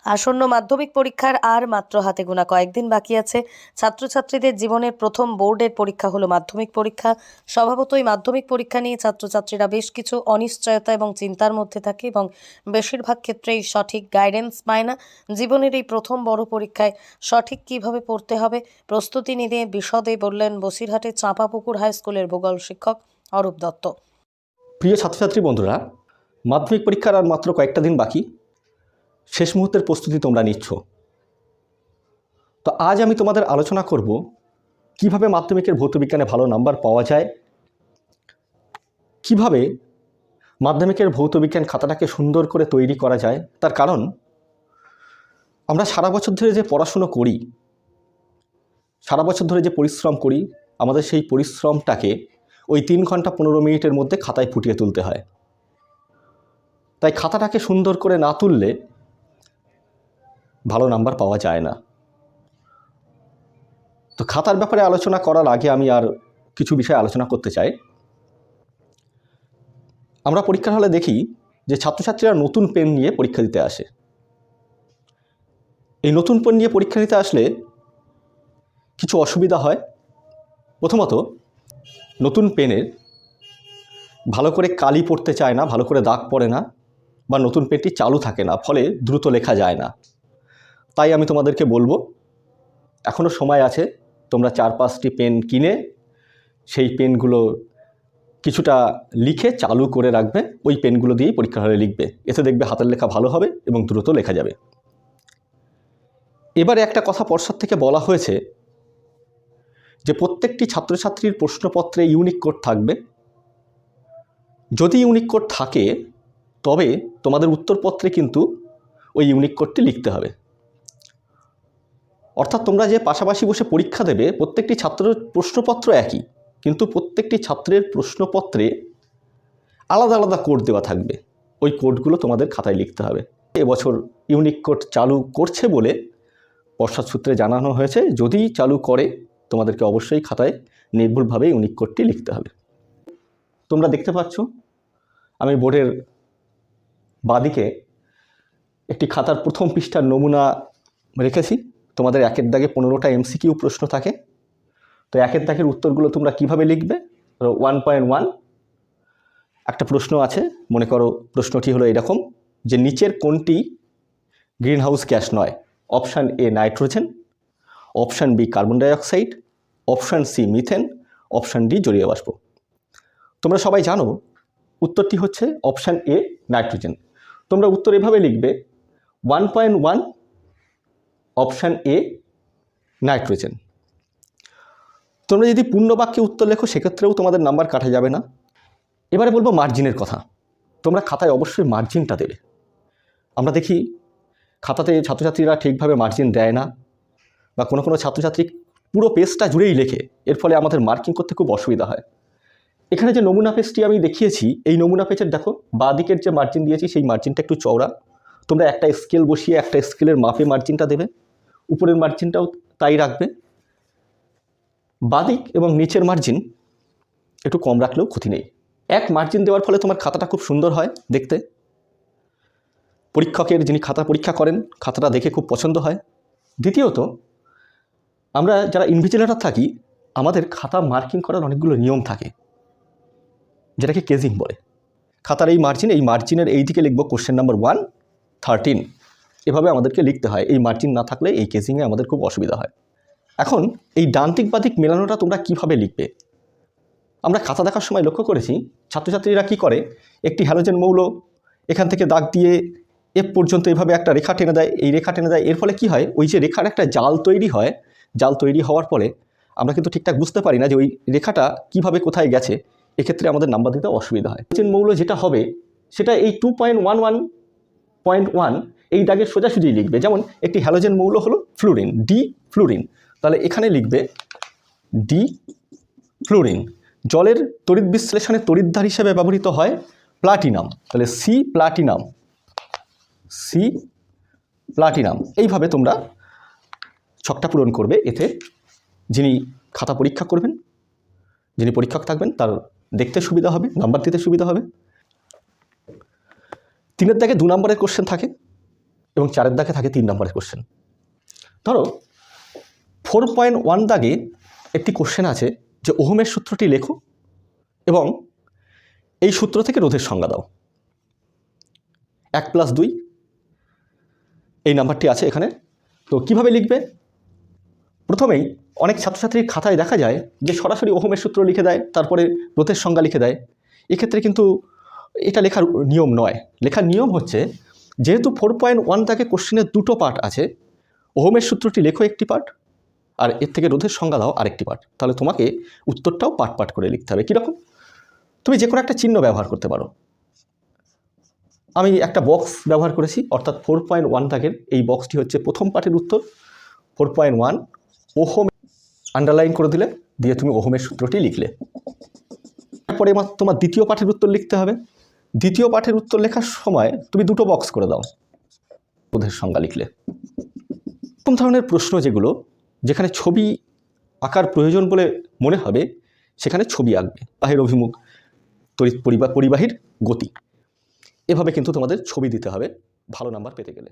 আসন্ন মাধ্যমিক পরীক্ষার আর মাত্র হাতে গোনা কয়েকদিন বাকি আছে। ছাত্রছাত্রীদের জীবনের প্রথম বোর্ডের পরীক্ষা হলো মাধ্যমিক পরীক্ষা। স্বভাবতই মাধ্যমিক পরীক্ষা নিয়ে ছাত্রছাত্রীরা বেশ কিছু অনিশ্চয়তা এবং চিন্তার মধ্যে থাকে এবং বেশিরভাগ ক্ষেত্রেই সঠিক গাইডেন্স পায় না। জীবনের এই প্রথম বড় পরীক্ষায় সঠিক কিভাবে পড়তে হবে প্রস্তুতি নিয়ে বিশদে বললেন বসিরহাটের চাঁপাপুকুর হাই স্কুলের ভূগোল শিক্ষক অরূপ দত্ত। প্রিয় ছাত্রছাত্রী বন্ধুরা, মাধ্যমিক পরীক্ষার আর মাত্র কয়েকটা দিন বাকি। শেষ মুহূর্তের প্রস্তুতি তোমরা নিচ্ছ। তো আজ আমি তোমাদের আলোচনা করব কিভাবে মাধ্যমিকের ভৌতবিজ্ঞানে ভালো নাম্বার পাওয়া যায়, কিভাবে মাধ্যমিকের ভৌতবিজ্ঞান খাতাটাকে সুন্দর করে তৈরি করা যায়। তার কারণ আমরা সারা বছর ধরে যে পড়াশুনো করি, সারা বছর ধরে যে পরিশ্রম করি, আমাদের সেই পরিশ্রমটাকে ওই 3 ঘন্টা 15 মিনিটের মধ্যে খাতায় ফুটিয়ে তুলতে হয়। তাই খাতাটাকে সুন্দর করে না তুললে ভালো নাম্বার পাওয়া যায় না। তো খাতার ব্যাপারে আলোচনা করার আগে আমি আর কিছু বিষয় আলোচনা করতে চাই। আমরা পরীক্ষার হলে দেখি যে ছাত্রছাত্রীরা নতুন পেন নিয়ে পরীক্ষা দিতে আসে। এই নতুন পেন নিয়ে পরীক্ষা দিতে আসলে কিছু অসুবিধা হয়। প্রথমত, নতুন পেনের ভালো করে কালি পড়তে চায় না, ভালো করে দাগ পড়ে না, বা নতুন পেনটি চালু থাকে না, ফলে দ্রুত লেখা যায় না। তাই আমি তোমাদেরকে বলবো, এখনও সময় আছে, তোমরা 4-5টি পেন কিনে সেই পেনগুলো কিছুটা লিখে চালু করে রাখবে। ওই পেনগুলো দিয়েই পরীক্ষা হলে লিখবে। এতে দেখবে হাতের লেখা ভালো হবে এবং দ্রুত লেখা যাবে। এবারে একটা কথা পর্ষদ থেকে বলা হয়েছে যে প্রত্যেকটি ছাত্রছাত্রীর প্রশ্নপত্রে ইউনিক কোড থাকবে। যদি ইউনিক কোড থাকে তবে তোমাদের উত্তরপত্রে কিন্তু ওই ইউনিক কোডটি লিখতে হবে। অর্থাৎ তোমরা যে পাশাপাশি বসে পরীক্ষা দেবে, প্রত্যেকটি ছাত্রের প্রশ্নপত্র একই, কিন্তু প্রত্যেকটি ছাত্রের প্রশ্নপত্রে আলাদা আলাদা কোড দেওয়া থাকবে। ওই কোডগুলো তোমাদের খাতায় লিখতে হবে। এবছর ইউনিক কোড চালু করছে বলে পর্ষদ সূত্রে জানানো হয়েছে, যদি চালু করে তোমাদেরকে অবশ্যই খাতায় নির্ভুলভাবে ইউনিক কোডটি লিখতে হবে। তোমরা দেখতে পাচ্ছ আমি বোর্ডের বাঁদিকে একটি খাতার প্রথম পৃষ্ঠার নমুনা রেখেছি। তোমাদের 1-এর দাগে 15টা MCQ প্রশ্ন থাকে। তো 1-এর দাগের উত্তরগুলো তোমরা কিভাবে লিখবে? 1.1 একটা প্রশ্ন আছে। মনে করো প্রশ্নটি হলো এরকম যে নিচের কোনটি গ্রিনহাউস গ্যাস নয়? Option A nitrogen, option B carbon dioxide, option C methane, option D জলীয় বাষ্প। তোমরা সবাই জানো উত্তরটি হচ্ছে অপশান এ নাইট্রোজেন। তোমরা উত্তর এভাবে লিখবে 1.1 অপশান এ নাইট্রোজেন। তোমরা যদি পূর্ণ বাক্যে উত্তর লেখো সেক্ষেত্রেও তোমাদের নাম্বার কাটা যাবে না। এবারে বলবো মার্জিনের কথা। তোমরা খাতায় অবশ্যই মার্জিনটা দেবে। আমরা দেখি খাতাতে ছাত্রছাত্রীরা ঠিকভাবে মার্জিন দেয় না, বা কোনো কোনো ছাত্রছাত্রী পুরো পেজটা জুড়েই লেখে। এর ফলে আমাদের মার্কিং করতে খুব অসুবিধা হয়। এখানে যে নমুনা পেজটি আমি দেখিয়েছি, এই নমুনা পেজের দেখো বাঁ দিকের যে মার্জিন দিয়েছি সেই মার্জিনটা একটু চওড়া। তোমরা একটা স্কেল বসিয়ে একটা স্কেলের মাপে মার্জিনটা দেবে। উপরের মার্জিনটাও তাই রাখবে। বাঁ দিক এবং নিচের মার্জিন একটু কম রাখলেও ক্ষতি নেই। এক মার্জিন দেওয়ার ফলে তোমার খাতাটা খুব সুন্দর হয় দেখতে। পরীক্ষকের যিনি খাতা পরীক্ষা করেন খাতাটা দেখে খুব পছন্দ হয়। দ্বিতীয়ত, আমরা যারা ইনভিজিলেটর থাকি আমাদের খাতা মার্কিং করার অনেকগুলো নিয়ম থাকে, যেটাকে কেজিং বলে। খাতার এই মার্জিনের এই দিকে লিখবো কোশ্চেন নাম্বার 113। এভাবে আমাদেরকে লিখতে হয়। এই মার্জিন না থাকলে এই কেজিংয়ে আমাদের খুব অসুবিধা হয়। এখন এই ডানদিক বাদিক মেলানোটা তোমরা কিভাবে লিখবে? আমরা খাতা দেখার সময় লক্ষ্য করেছি ছাত্রছাত্রীরা কি করে, একটি হ্যালোজেন মৌল এখান থেকে দাগ দিয়ে এফ পর্যন্ত এভাবে একটা রেখা টেনে দেয়। এই রেখা টেনে দেয়, এর ফলে কি হয়, ওই যে রেখার একটা জাল তৈরি হয়। জাল তৈরি হওয়ার ফলে আমরা কিন্তু ঠিকঠাক বুঝতে পারি না যে ওই রেখাটা কিভাবে কোথায় গেছে। এক্ষেত্রে আমাদের নাম্বার দিতে অসুবিধা হয়। হ্যালোজেন মৌল যেটা হবে সেটা এই 2.11.1 এই দাগের সোজাসুজি লিখবে। যেমন একটি হ্যালোজেন মৌল হলো ফ্লুরিন, ডি ফ্লুরিন, তাহলে এখানে লিখবে ডি ফ্লুরিন। জলের তড়িৎ বিশ্লেষণে তড়িৎদ্বার হিসেবে ব্যবহৃত হয় প্লাটিনাম, তাহলে সি প্লাটিনাম, সি প্লাটিনাম। এইভাবে তোমরা ছকটা পূরণ করবে। এতে যিনি খাতা পরীক্ষা করবেন, যিনি পরীক্ষক থাকবেন, তার দেখতে সুবিধা হবে, নাম্বার দিতে সুবিধা হবে। 3-এর দাগে 2 নম্বরের কোশ্চেন থাকে। এবং 4-এর দাগে থাকে 3 নম্বরের কোশ্চেন। ধরো 4.1 দাগে একটি কোশ্চেন আছে যে ওহমের সূত্রটি লেখো এবং এই সূত্র থেকে রোধের সংজ্ঞা দাও। 1+2 এই নাম্বারটি আছে এখানে। তো কিভাবে লিখবে? প্রথমেই অনেক ছাত্রছাত্রীর খাতায় দেখা যায় যে সরাসরি ওহমের সূত্র লিখে দেয়, তারপরে রোধের সংজ্ঞা লিখে দেয়। এক্ষেত্রে কিন্তু এটা লেখার নিয়ম নয়। লেখার নিয়ম হচ্ছে, যেহেতু 4.1 দাগে কোশ্চেনের দুটো পার্ট আছে, ওহমের সূত্রটি লেখো একটি পার্ট, আর এর থেকে রোধের সংজ্ঞা দাও আরেকটি পার্ট। তাহলে তোমাকে উত্তরটাও পার্ট পার্ট করে লিখতে হবে। কীরকম? তুমি যে কোনো একটা চিহ্ন ব্যবহার করতে পারো। আমি একটা বক্স ব্যবহার করেছি, অর্থাৎ 4.1 দাগের এই বক্সটি হচ্ছে প্রথম পার্টের উত্তর। 4.1 ওহম আন্ডারলাইন করে দিলে, দিয়ে তুমি ওহমের সূত্রটি লিখলে। তারপরে তোমার দ্বিতীয় পাঠের উত্তর লিখতে হবে। দ্বিতীয় পাঠের উত্তর লেখার সময় তুমি দুটো বক্স করে দাও, রোধের সংজ্ঞা লিখলে। প্রথম ধরনের প্রশ্ন যেগুলো, যেখানে ছবি আঁকার প্রয়োজন বলে মনে হবে, সেখানে ছবি আঁকবে। বাহির অভিমুখ, তড়িৎ পরিবাহীর গতি, এভাবে কিন্তু তোমাদের ছবি দিতে হবে ভালো নাম্বার পেতে গেলে।